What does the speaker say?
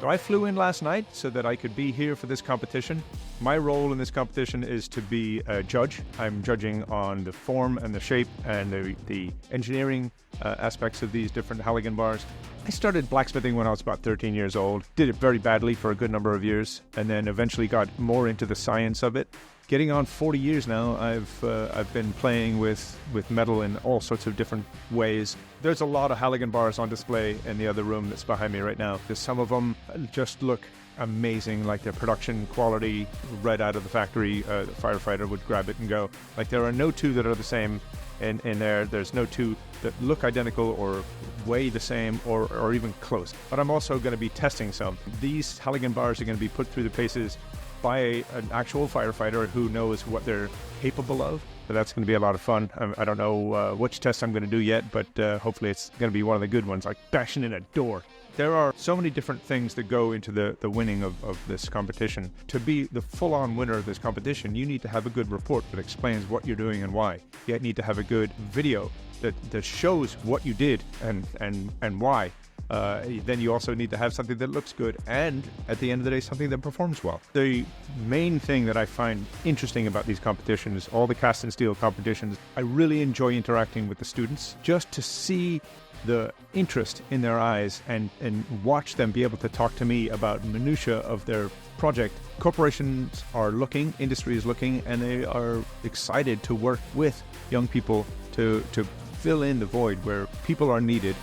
So I flew in last night so that I could be here for this competition. My role in this competition is to be a judge. I'm judging on the form and the shape and the engineering aspects of these different Halligan bars. I started blacksmithing when I was about 13 years old. Did it very badly for a good number of years, and then eventually got more into the science of it. Getting on 40 years now, I've been playing with metal in all sorts of different ways. There's a lot of Halligan bars on display in the other room that's behind me right now. Some of them just look amazing, like their production quality right out of the factory. The firefighter would grab it and go. Like, there are no two that are the same in there. There's no two that look identical or weigh the same or even close. But I'm also going to be testing some. These Halligan bars are going to be put through the paces by an actual firefighter who knows what they're capable of. So that's going to be a lot of fun. I don't know which test I'm going to do yet, but hopefully it's going to be one of the good ones, like bashing in a door. There are so many different things that go into the winning of this competition. To be the full-on winner of this competition, you need to have a good report that explains what you're doing and why. You need to have a good video that shows what you did and why. Then you also need to have something that looks good and, at the end of the day, something that performs well. The main thing that I find interesting about these competitions, all the cast and steel competitions, I really enjoy interacting with the students just to see the interest in their eyes and watch them be able to talk to me about minutiae of their project. Corporations are looking, industry is looking, and they are excited to work with young people to fill in the void where people are needed.